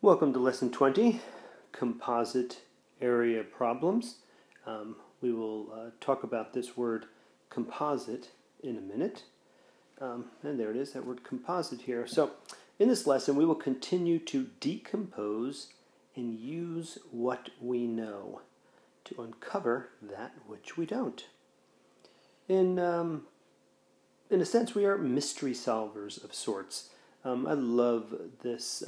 Welcome to Lesson 20, Composite Area Problems. We will talk about this word composite in a minute. And there it is, that word composite here. So in this lesson we will continue to decompose and use what we know to uncover that which we don't. In a sense, we are mystery solvers of sorts. I love this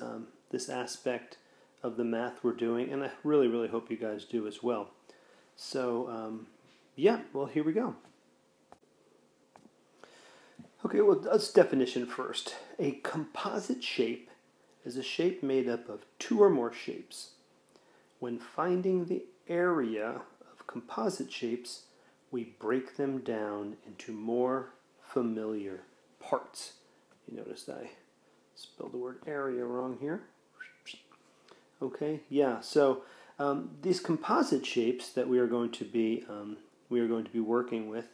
this aspect of the math we're doing, and I really hope you guys do as well. So, yeah, well, here we go. Okay, well, let's definition first. A composite shape is a shape made up of two or more shapes. When finding the area of composite shapes, we break them down into more familiar parts. You notice I spelled the word area wrong here. Okay, yeah. So these composite shapes that we are going to be working with,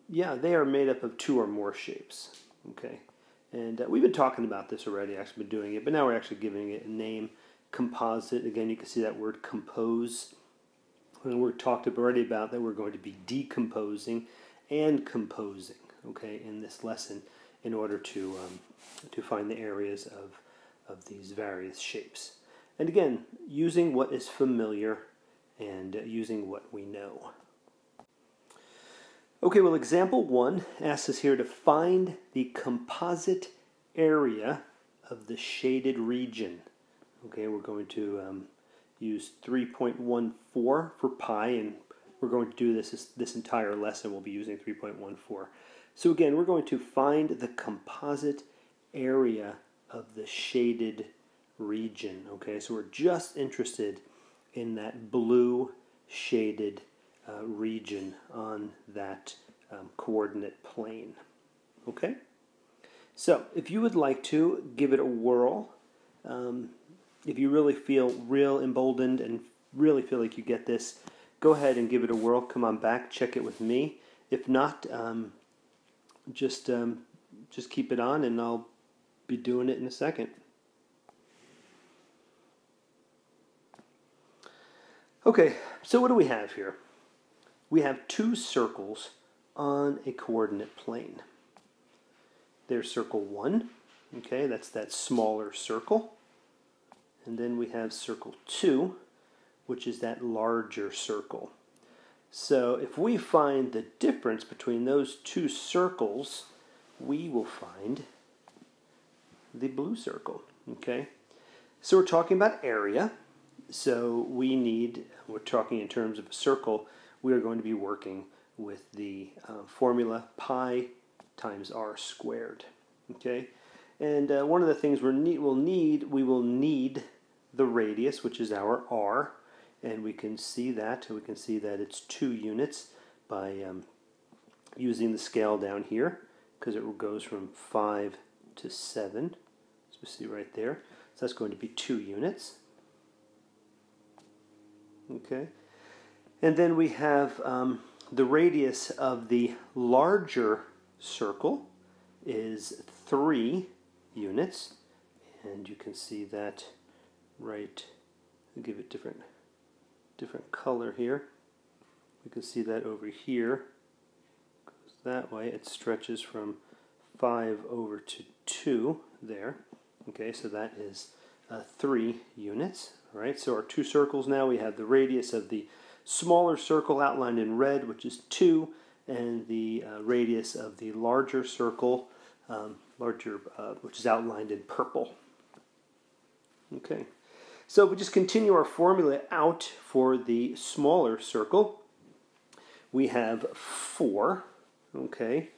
yeah, they are made up of two or more shapes. Okay, and we've been talking about this already. Actually, been doing it, but now we're actually giving it a name. Composite. Again, you can see that word compose. And we're talked already about that we're going to be decomposing and composing. Okay, in this lesson, in order to find the areas of these various shapes. And again, using what is familiar and using what we know. Okay, well, example 1 asks us here to find the composite area of the shaded region. Okay, we're going to use 3.14 for pi, and we're going to do this entire lesson. We'll be using 3.14. So again, we're going to find the composite area of the shaded region. Okay, so we're just interested in that blue shaded region on that coordinate plane. Okay, so if you would like to give it a whirl, if you really feel real emboldened and really feel like you get this, go ahead and give it a whirl. Come on back, check it with me. If not, just keep it on, and I'll be doing it in a second. Okay, so what do we have here? We have two circles on a coordinate plane. There's circle 1, okay, that's that smaller circle. And then we have circle 2, which is that larger circle. So if we find the difference between those two circles, we will find the blue circle, okay? So we're talking about area. So we're talking in terms of a circle, we are going to be working with the formula pi times r squared, okay? And one of the things we will need the radius, which is our r, and we can see that it's 2 units by using the scale down here, because it goes from 5 to 7, as we see right there. So that's going to be 2 units. Okay, and then we have the radius of the larger circle is 3 units, and you can see that right. I'll give it different color here. We can see that over here. Goes that way. It stretches from 5 over to 2 there. Okay, so that is 3 units. All right, so our two circles now, we have the radius of the smaller circle outlined in red, which is 2, and the radius of the larger circle, which is outlined in purple. Okay, so we just continue our formula out for the smaller circle. We have 4, okay,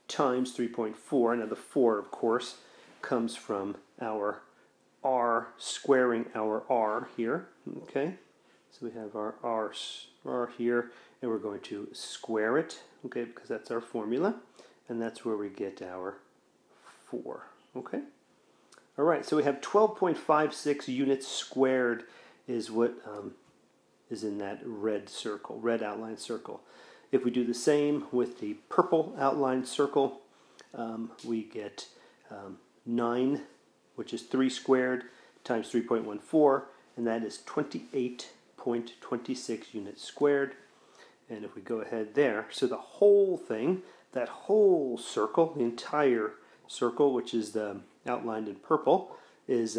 times 3.4. Now the 4, of course, comes from our r, squaring our r here, okay? So we have our r here, and we're going to square it, okay, because that's our formula, and that's where we get our 4, okay? All right, so we have 12.56 units squared is what is in that red circle, red outline circle. If we do the same with the purple outlined circle, we get 9, which is 3 squared, times 3.14, and that is 28.26 units squared. And if we go ahead there, so the whole thing, that whole circle, the entire circle, which is outlined in purple, is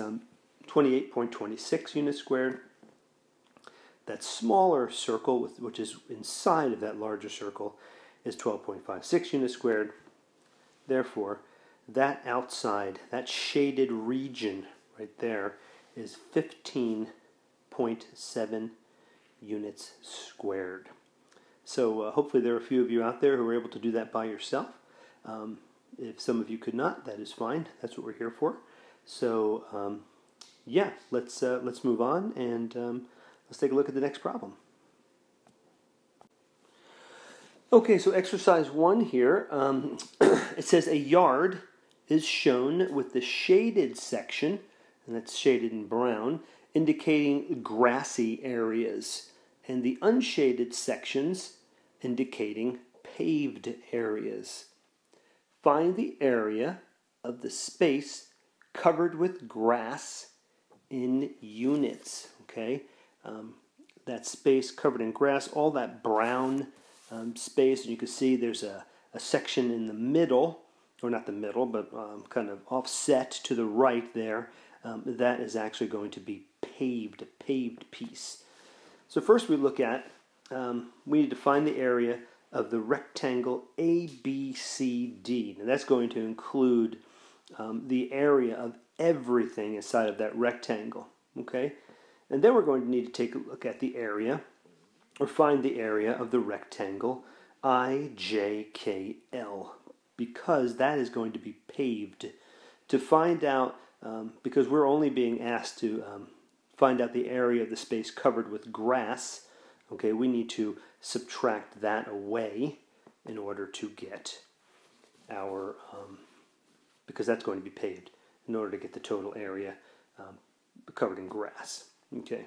28.26 units squared. That smaller circle, which is inside of that larger circle, is 12.56 units squared. Therefore, that outside, that shaded region right there, is 15.7 units squared. So hopefully there are a few of you out there who are able to do that by yourself. If some of you could not, that is fine. That's what we're here for. So yeah, let's move on and let's take a look at the next problem. Okay, so exercise 1 here, it says a yard is shown with the shaded section, and that's shaded in brown, indicating grassy areas, and the unshaded sections indicating paved areas. Find the area of the space covered with grass in units, okay? That space covered in grass, all that brown space, and you can see there's a section in the middle, or not the middle, but kind of offset to the right there. That is actually going to be paved, a paved piece. So first we look at, we need to find the area of the rectangle ABCD. Now that's going to include the area of everything inside of that rectangle, okay? And then we're going to need to take a look at the area, or find the area of the rectangle IJKL, because that is going to be paved. To find out, because we're only being asked to find out the area of the space covered with grass, okay, we need to subtract that away in order to get our, because that's going to be paved, in order to get the total area covered in grass. Okay.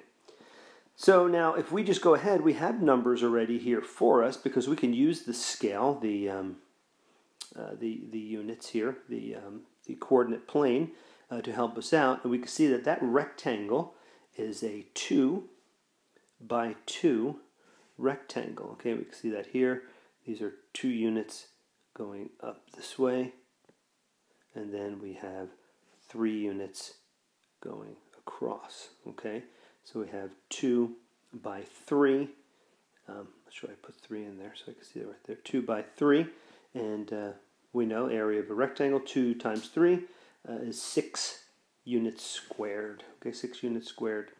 So now, if we just go ahead, we have numbers already here for us because we can use the scale, the units here, the coordinate plane, to help us out, and we can see that that rectangle is a 2 by 2 rectangle. Okay, we can see that here. These are 2 units going up this way, and then we have 3 units going across. Okay. So we have 2 by 3. Should I put 3 in there so I can see that right there? 2 by 3. And we know area of a rectangle, 2 times 3 is 6 units squared. Okay, 6 units squared.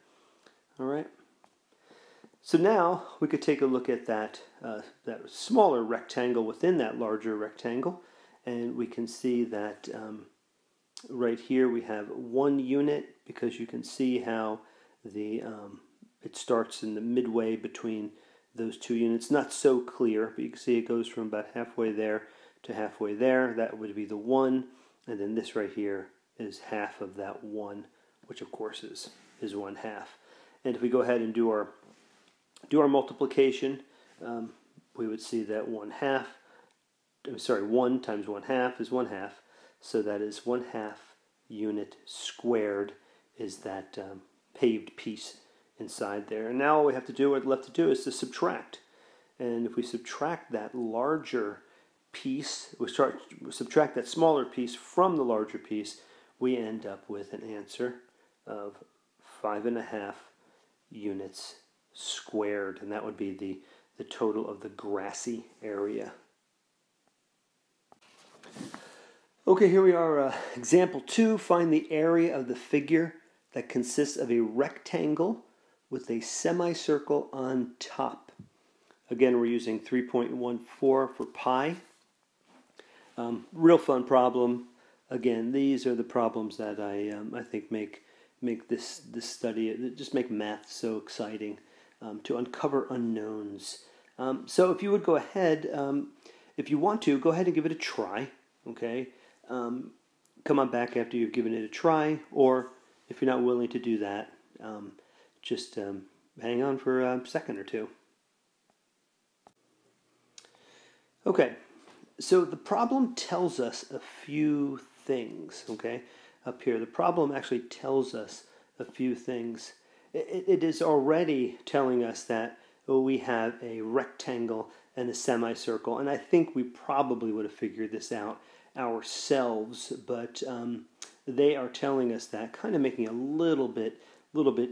All right. So now we could take a look at that smaller rectangle within that larger rectangle. And we can see that right here we have 1 unit, because you can see how it starts in the midway between those 2 units. Not so clear, but you can see it goes from about halfway there to halfway there. That would be the 1, and then this right here is half of that 1, which of course is 1/2. And if we go ahead and do our multiplication, we would see that 1 times 1/2 is 1/2, so that is 1/2 unit squared is that paved piece inside there. And now all we have to do, what's left to do, is to subtract. And if we subtract that larger piece, subtract that smaller piece from the larger piece, we end up with an answer of 5.5 units squared, and that would be the total of the grassy area. Okay, here we are, example 2. Find the area of the figure that consists of a rectangle with a semicircle on top. Again, we're using 3.14 for pi. Real fun problem. Again, these are the problems that I think make this study, just make math so exciting, to uncover unknowns. So if you would go ahead, if you want to, go ahead and give it a try. Okay, come on back after you've given it a try, or if you're not willing to do that, just hang on for a second or two. Okay, so the problem tells us a few things, okay? Up here, the problem actually tells us a few things. It is already telling us that we have a rectangle and a semicircle, and I think we probably would have figured this out ourselves, but they are telling us that, kind of making it a little bit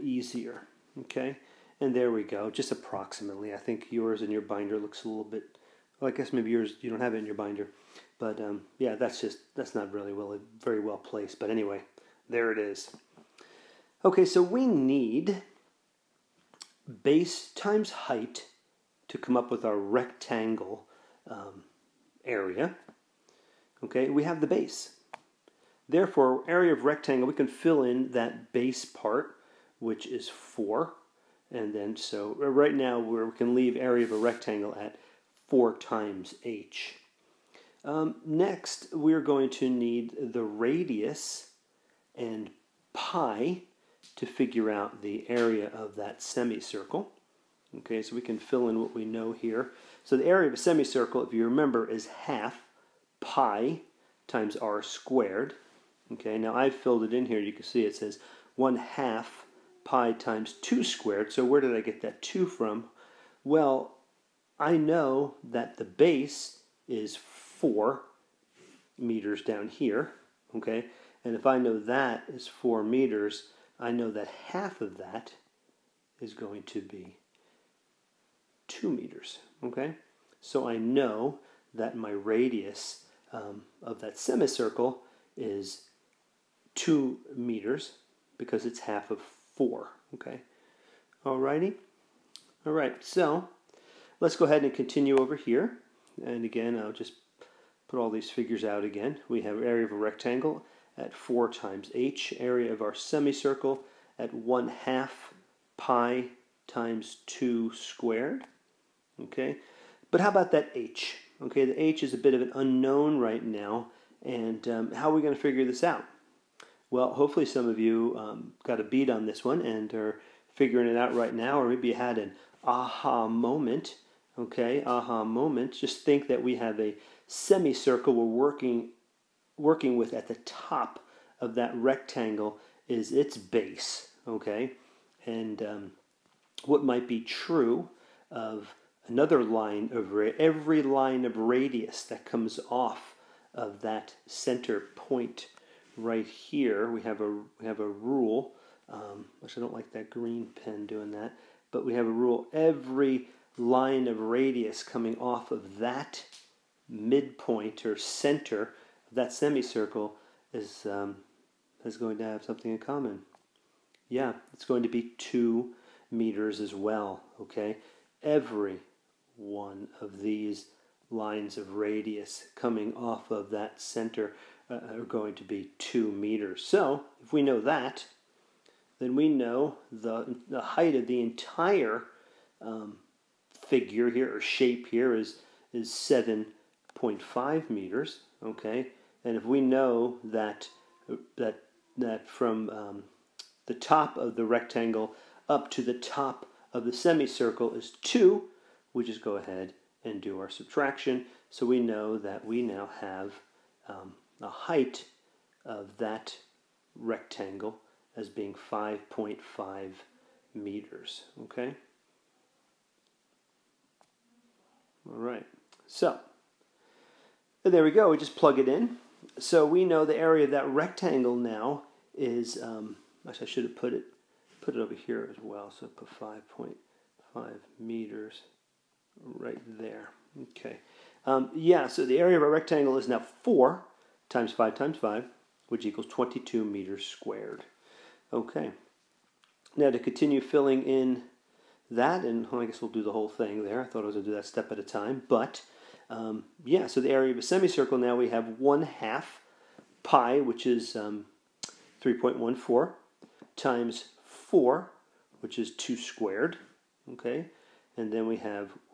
easier. Okay, and there we go, just approximately. I think yours in your binder looks a little bit, well, I guess maybe yours, you don't have it in your binder, but yeah, that's not really very well placed, but anyway, there it is. Okay, so we need base times height to come up with our rectangle area. Okay, we have the base. Therefore, area of rectangle, we can fill in that base part, which is 4. And then, so right now we can leave area of a rectangle at 4 times h. Next, we're going to need the radius and pi to figure out the area of that semicircle. Okay, so we can fill in what we know here. So the area of a semicircle, if you remember, is half pi times r squared. Okay, now I've filled it in here. You can see it says 1/2 pi times 2 squared. So where did I get that 2 from? Well, I know that the base is 4 meters down here. Okay, and if I know that is 4 meters, I know that half of that is going to be 2 meters. Okay, so I know that my radius of that semicircle is 2 meters because it's half of 4. Okay, alrighty. All right, so let's go ahead and continue over here. And again, I'll just put all these figures out again. We have area of a rectangle at 4 times h, area of our semicircle at 1/2 pi times 2 squared. Okay, but how about that h? Okay, the h is a bit of an unknown right now, and how are we going to figure this out? Well, hopefully some of you got a beat on this one and are figuring it out right now, or maybe you had an aha moment. Okay, aha moment. Just think that we have a semicircle we're working with at the top of that rectangle is its base. Okay, and what might be true of another line of every line of radius that comes off of that center point right here. We have a rule, which I don't like that green pen doing that, but we have a rule. Every line of radius coming off of that midpoint or center of that semicircle is going to have something in common. Yeah, it's going to be 2 meters as well. Okay, every one of these lines of radius coming off of that center are going to be 2 meters. So if we know that, then we know the height of the entire figure here, or shape here, is 7.5 meters. Okay, and if we know that from the top of the rectangle up to the top of the semicircle is 2, we just go ahead and do our subtraction. So we know that we now have a height of that rectangle as being 5.5 meters. Okay? All right. So there we go. We just plug it in. So we know the area of that rectangle now is, actually I should have put it over here as well. So put 5.5 meters right there. Okay. Yeah, so the area of a rectangle is now 4 times 5 times 5, which equals 22 meters squared. Okay. Now to continue filling in that, and I guess we'll do the whole thing there. I thought I was going to do that step at a time, but yeah, so the area of a semicircle now we have 1/2 pi, which is 3.14, times 4, which is 2 squared. Okay, and then we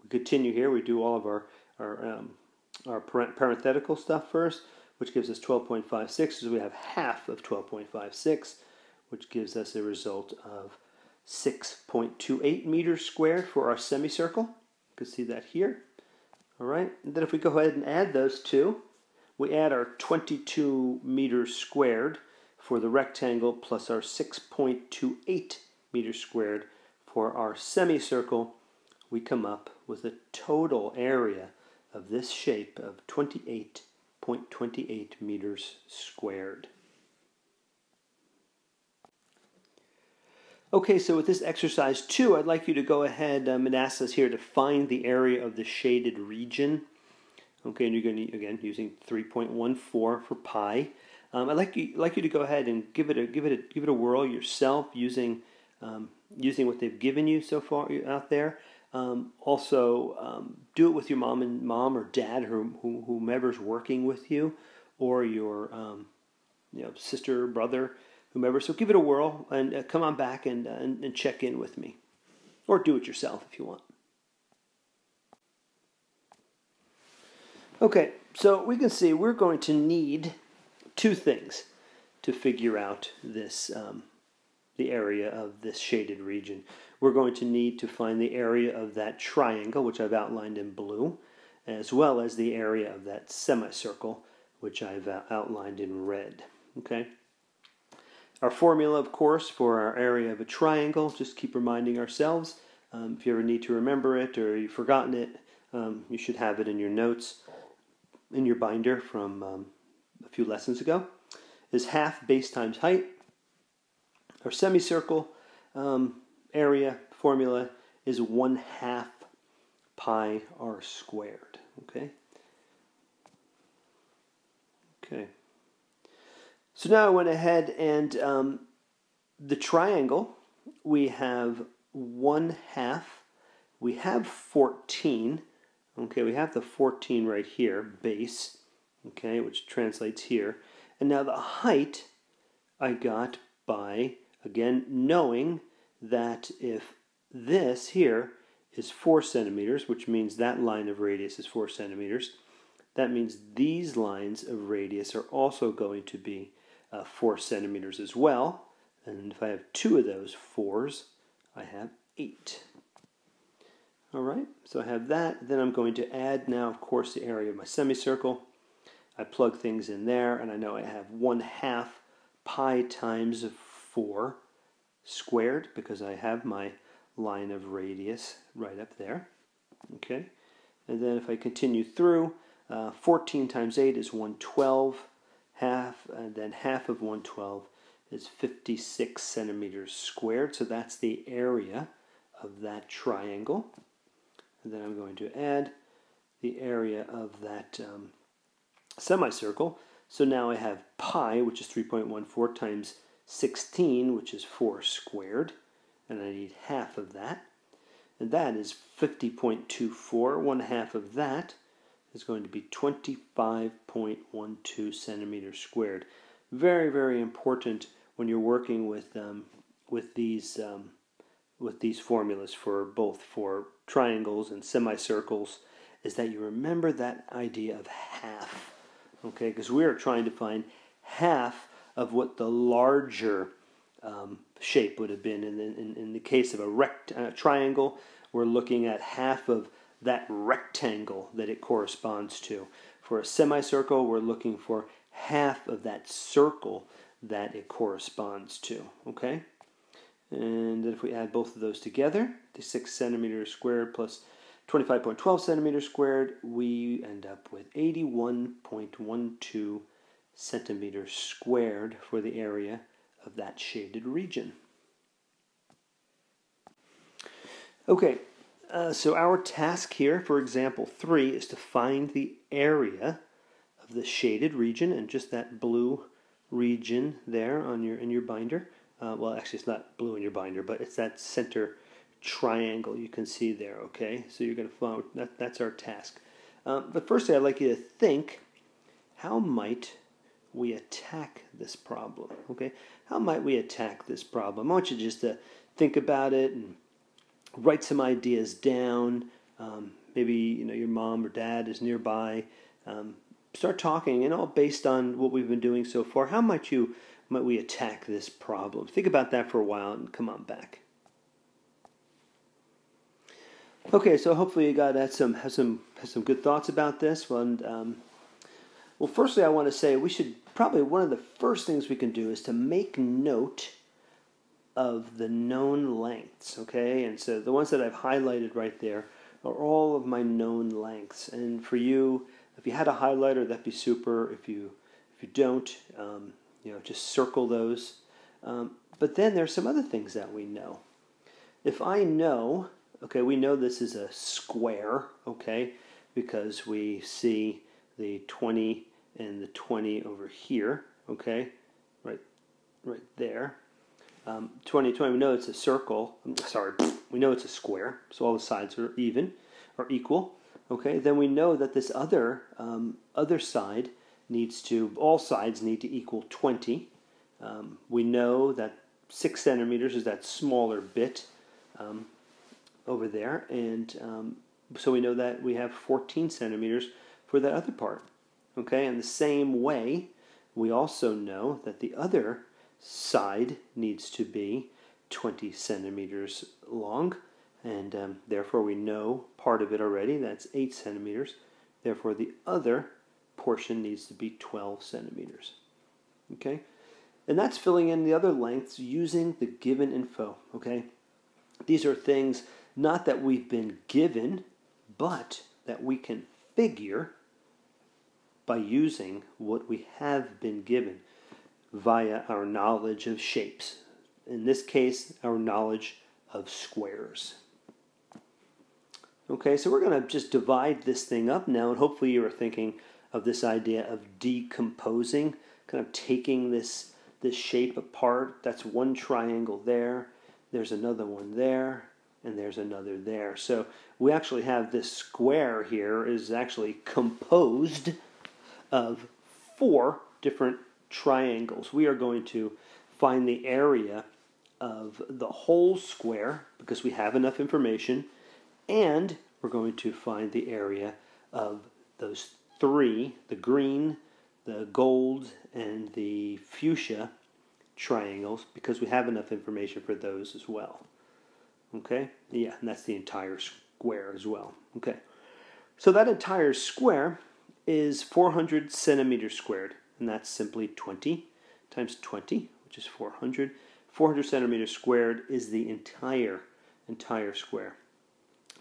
continue here. We do all of our parenthetical stuff first, which gives us 12.56. So we have half of 12.56, which gives us a result of 6.28 meters squared for our semicircle. You can see that here. All right, and then if we go ahead and add those two, we add our 22 meters squared for the rectangle plus our 6.28 meters squared for our semicircle, we come up with a total area of this shape of 28.28 meters squared. Okay, so with this exercise 2, I'd like you to go ahead and ask us here to find the area of the shaded region. Okay, and you're going to, again, using 3.14 for pi. I'd like you to go ahead and give it a whirl yourself using what they've given you so far out there. Also, do it with your mom or dad, whomever's working with you, or your sister, brother, whomever. So give it a whirl and come on back and check in with me, or do it yourself if you want. Okay, so we can see we're going to need two things to figure out this the area of this shaded region. We're going to need to find the area of that triangle, which I've outlined in blue, as well as the area of that semicircle, which I've outlined in red. Okay. Our formula, of course, for our area of a triangle, just keep reminding ourselves. If you ever need to remember it or you've forgotten it, you should have it in your notes, in your binder from a few lessons ago, is half base times height. Our semicircle area formula is 1/2 pi r squared. Okay. Okay. So now I went ahead and the triangle, we have 1/2. We have 14. Okay, we have the 14 right here, base. Okay, which translates here. And now the height I got by, again, knowing that if this here is 4 centimeters, which means that line of radius is 4 centimeters, that means these lines of radius are also going to be 4 centimeters as well. And if I have 2 of those 4s, I have 8. All right, so I have that. Then I'm going to add now, of course, the area of my semicircle. I plug things in there, and I know I have 1/2 pi times 4 squared, because I have my line of radius right up there. Okay, and then if I continue through, 14 times 8 is 112, and then half of 112 is 56 centimeters squared, so that's the area of that triangle. And then I'm going to add the area of that semicircle. So now I have pi, which is 3.14, times 16, which is 4 squared. And I need half of that. And that is 50.24. 1/2 of that is going to be 25.12 centimeters squared. Very, very important when you're working with these formulas for both for triangles and semicircles, is that you remember that idea of half. Okay, because we are trying to find half of what the larger shape would have been. In the case of a triangle, we're looking at half of that rectangle that it corresponds to. For a semicircle, we're looking for half of that circle that it corresponds to. Okay? And then if we add both of those together, the 6 centimeters squared plus 25.12 centimeters squared, we end up with 81.12 centimeters squared for the area of that shaded region. Okay, so our task here for example 3 is to find the area of the shaded region, and just that blue region there on in your binder. Well, actually it's not blue in your binder, but it's that center triangle you can see there, okay? So you're going to follow, that's our task. But firstly, I'd like you to think, how might we attack this problem, okay? How might we attack this problem? I want you just to think about it and write some ideas down. Maybe your mom or dad is nearby. Start talking, and all based on what we've been doing so far. How might we attack this problem? Think about that for a while and come on back. Okay, so hopefully you got have some good thoughts about this. Well, and, Well, firstly, I want to say we should probably, one of the first things we can do is to make note of the known lengths, okay? And so the ones that I've highlighted right there are all of my known lengths. And for you, if you had a highlighter, that'd be super. If you don't, just circle those. But then there's some other things that we know. If I know, okay, we know this is a square, okay, because we see the 20 and the 20 over here, okay, right there. 20, we know it's a circle. We know it's a square, so all the sides are even, or equal. Okay, then we know that this other side all sides need to equal 20. We know that 6 centimeters is that smaller bit over there, and so we know that we have 14 centimeters for that other part. Okay, in the same way, we also know that the other side needs to be 20 centimeters long, and therefore we know part of it already, that's 8 centimeters. Therefore the other portion needs to be 12 centimeters. Okay, and that's filling in the other lengths using the given info. Okay, these are things not that we've been given, but that we can figure by using what we have been given via our knowledge of shapes. In this case, our knowledge of squares. Okay, so we're going to just divide this thing up now, and hopefully you are thinking of this idea of decomposing, kind of taking this shape apart. That's one triangle there, there's another one there, and there's another there. So we actually have this square here is actually composed of 4 different triangles. We are going to find the area of the whole square because we have enough information, and we're going to find the area of those 3, the green, the gold, and the fuchsia triangles, because we have enough information for those as well. Okay? Yeah, and that's the entire square as well. Okay. So that entire square is 400 centimeters squared, and that's simply 20 times 20, which is 400. 400 centimeters squared is the entire square.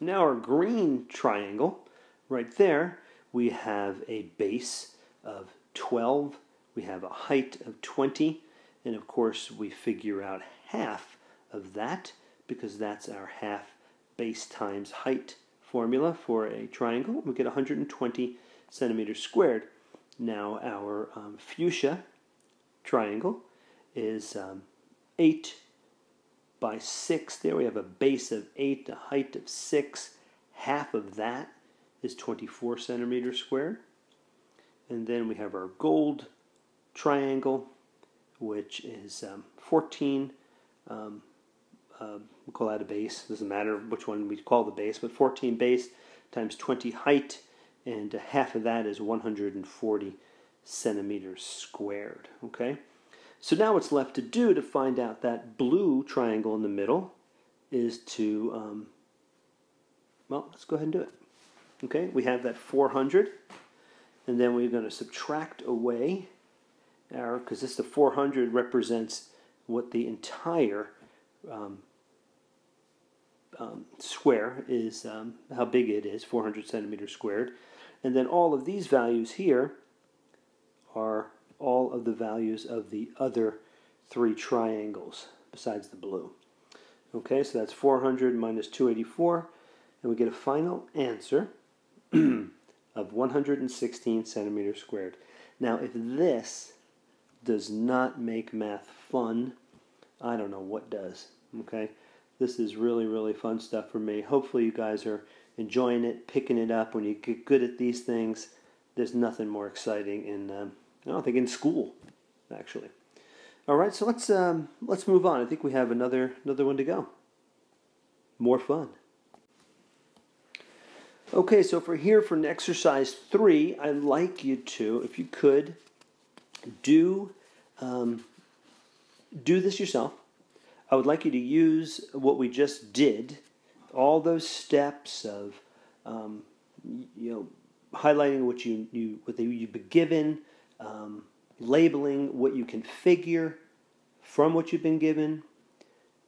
Now our green triangle, right there, we have a base of 12, we have a height of 20, and of course we figure out half of that because that's our half base times height formula for a triangle. We get 120 centimeters squared. Now our fuchsia triangle is 8 by 6. There we have a base of 8, a height of 6. Half of that is 24 centimeters squared. And then we have our gold triangle, which is 14. We'll call that a base. Doesn't matter which one we call the base, but 14 base times 20 height, and half of that is 140 centimeters squared. Okay. So now what's left to do to find out that blue triangle in the middle is to, well, let's go ahead and do it. Okay, we have that 400, and then we're going to subtract away our, because the 400 represents what the entire square is, how big it is, 400 centimeters squared. And then all of these values here are all of the values of the other 3 triangles besides the blue. Okay, so that's 400 minus 284, and we get a final answer of 116 centimeters squared. Now, if this does not make math fun, I don't know what does. Okay, this is really, really fun stuff for me. Hopefully you guys are enjoying it, picking it up. When you get good at these things, there's nothing more exciting in, I don't think, in school, actually. All right, so let's move on. I think we have another one to go. More fun. Okay, so for exercise 3, I'd like you to, if you could, do this yourself. I would like you to use what we just did, all those steps of, highlighting what you've been given, labeling what you can figure from what you've been given,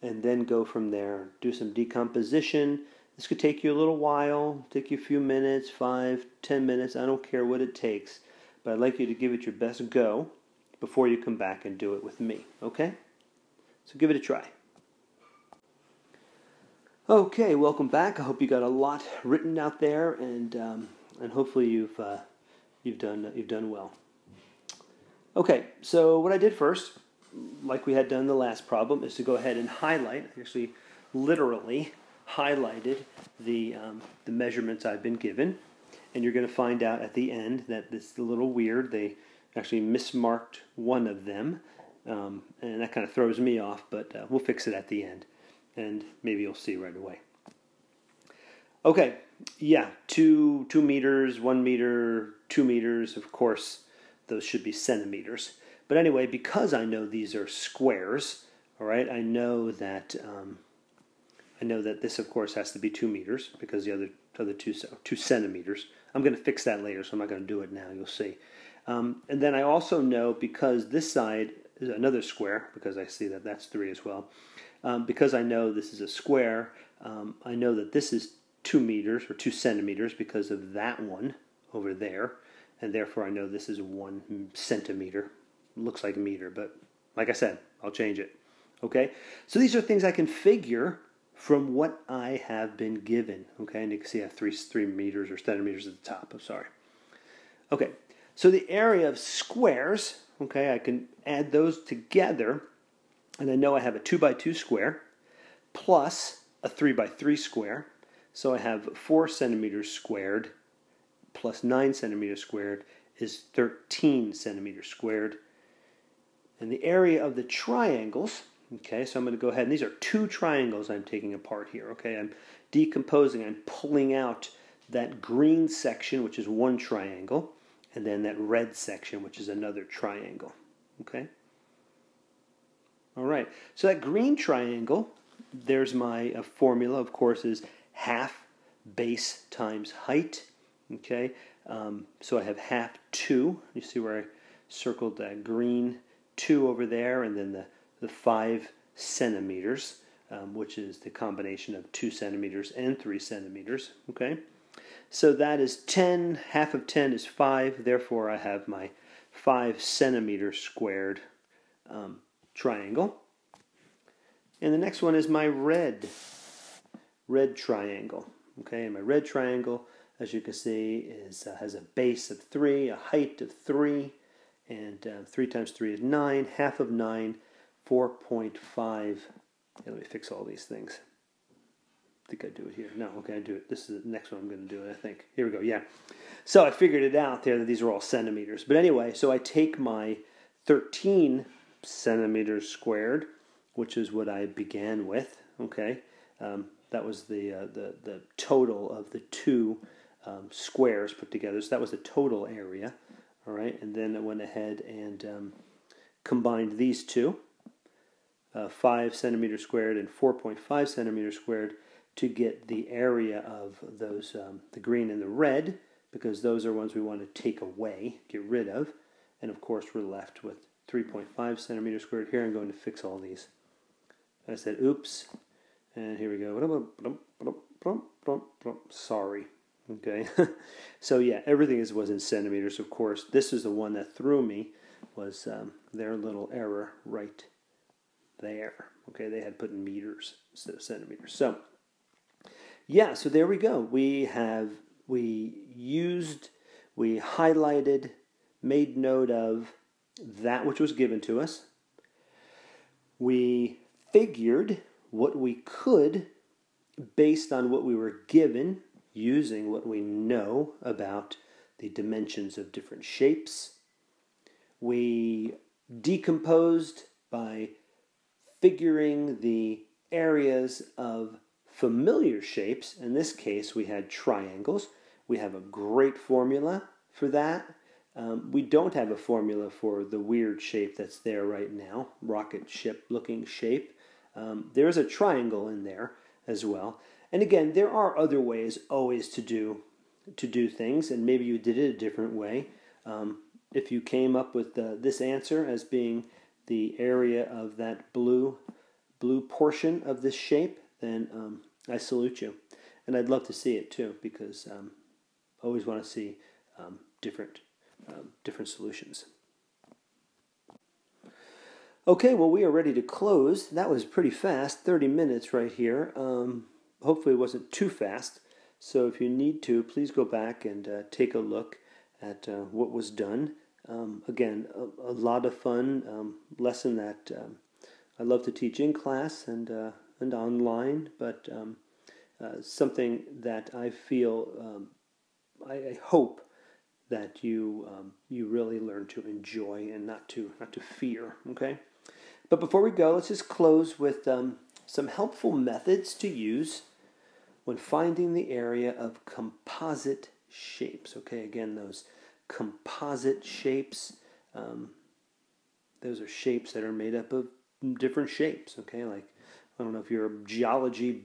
and then go from there. Do some decomposition. This could take you a little while, take you a few minutes, 5, 10 minutes. I don't care what it takes, but I'd like you to give it your best go before you come back and do it with me, okay? So give it a try. Okay, welcome back. I hope you got a lot written out there, and hopefully you've done well. Okay, so what I did first, like we had done in the last problem, is to go ahead and highlight. Actually, literally highlighted the measurements I've been given, and you're going to find out at the end that it's a little weird. They actually mismarked one of them, and that kind of throws me off. But we'll fix it at the end, and maybe you'll see right away. Okay, yeah, 2 meters, 1 meter, 2 meters. Of course, those should be centimeters. But anyway, because I know these are squares, all right, I know that this, of course, has to be 2 meters because the other 2 centimeters. I'm going to fix that later, so I'm not going to do it now. You'll see. And then I also know, because this side is another square, because I see that that's 3 as well. Because I know this is a square, I know that this is 2 meters or 2 centimeters because of that one over there, and therefore I know this is 1 centimeter. Looks like a meter, but like I said, I'll change it. Okay, so these are things I can figure from what I have been given. Okay, and you can see I have 3 meters or centimeters at the top. I'm sorry. Okay, so the area of squares, okay, I can add those together, and I know I have a 2 by 2 square plus a 3 by 3 square. So I have 4 centimeters squared plus 9 centimeters squared is 13 centimeters squared. And the area of the triangles, okay, so I'm going to go ahead, and these are 2 triangles I'm taking apart here, okay? I'm decomposing, I'm pulling out that green section, which is 1 triangle, and then that red section, which is another triangle, okay? All right, so that green triangle, there's my formula, of course, is half base times height, okay? So I have half 2. You see where I circled that green 2 over there, and then the 5 centimeters, which is the combination of 2 centimeters and 3 centimeters, okay? So that is 10, half of 10 is 5, therefore I have my 5 centimeter squared triangle. And the next one is my red triangle, okay? And my red triangle, as you can see, has a base of 3, a height of 3, and 3 times 3 is 9, half of 9, 4.5. Let me fix all these things. I think I do it here. No, okay, I do it. This is the next one I'm going to do it, I think. Here we go, yeah. So I figured it out there that these are all centimeters. But anyway, so I take my 13 centimeters squared, which is what I began with, okay? That was the total of the 2 squares put together. So that was the total area. All right, and then I went ahead and combined these 2, 5 centimeters squared and 4.5 centimeters squared, to get the area of those, the green and the red, because those are ones we want to take away, get rid of. And of course, we're left with 3.5 centimeters squared here. I'm going to fix all these. I said, oops, and here we go. Sorry. Okay, so yeah, everything was in centimeters, of course. This is the one that threw me, was their little error right there. Okay, they had put in meters instead of centimeters. So, yeah, so there we go. We highlighted, made note of that which was given to us. We figured what we could based on what we were given, using what we know about the dimensions of different shapes. We decomposed by figuring the areas of familiar shapes. In this case, we had triangles. We have a great formula for that. We don't have a formula for the weird shape that's there right now, rocket ship looking shape. There's a triangle in there as well. And again, there are other ways always to do to do things, and maybe you did it a different way. If you came up with this answer as being the area of that blue portion of this shape, then I salute you. And I'd love to see it too, because I always want to see different solutions. Okay, well, we are ready to close. That was pretty fast, 30 minutes right here. Hopefully it wasn't too fast. So if you need to, please go back and take a look at what was done. Again, a lot of fun lesson that I love to teach in class and online, but something that I feel, I hope that you really learn to enjoy and not to fear. Okay, but before we go, let's just close with some helpful methods to use when finding the area of composite shapes. Okay, again, those composite shapes, those are shapes that are made up of different shapes. Okay, like, I don't know if you're a geology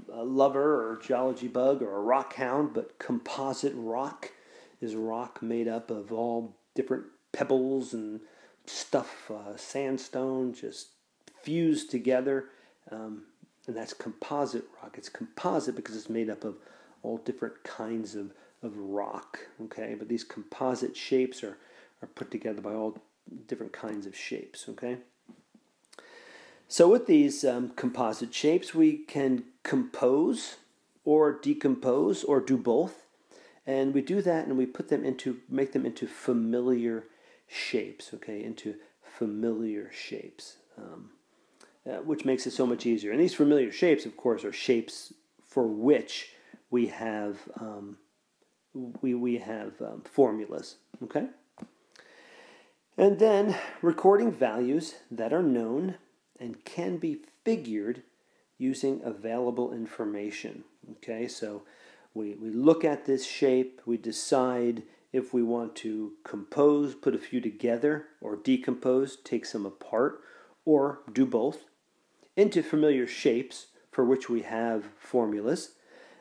lover or geology bug or a rock hound, but composite rock is rock made up of all different pebbles and stuff, sandstone, just fused together. And that's composite rock. It's composite because it's made up of all different kinds of rock. Okay, but these composite shapes are put together by all different kinds of shapes. Okay. So with these composite shapes, we can compose or decompose or do both. And we do that and we make them into familiar shapes, okay, into familiar shapes, which makes it so much easier. And these familiar shapes, of course, are shapes for which we have formulas, okay? And then recording values that are known and can be figured using available information, okay? So we look at this shape, we decide if we want to compose, put a few together, or decompose, take some apart, or do both, into familiar shapes for which we have formulas.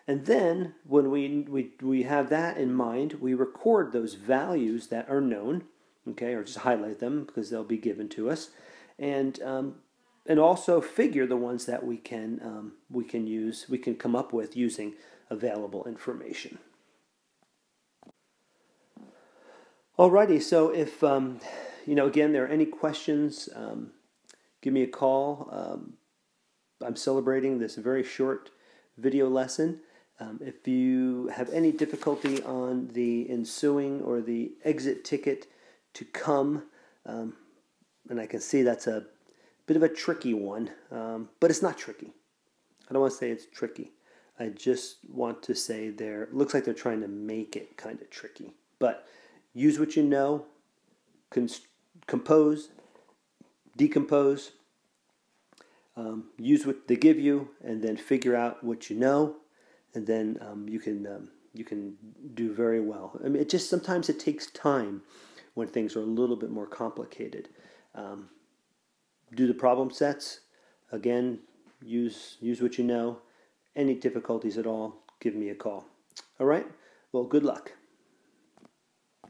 And then when we have that in mind, we record those values that are known, okay, or just highlight them because they'll be given to us, and also figure the ones that we can come up with using available information. Alrighty, so if again, there are any questions, give me a call. I'm celebrating this very short video lesson. If you have any difficulty on the ensuing or the exit ticket to come, and I can see that's a bit of a tricky one, but it's not tricky. I don't want to say it's tricky. I just want to say it looks like they're trying to make it kind of tricky. But use what you know, compose, decompose, use what they give you, and then figure out what you know, and then you can do very well. I mean, sometimes it takes time when things are a little bit more complicated. Do the problem sets. Again, use what you know. Any difficulties at all, give me a call. All right? Well, good luck.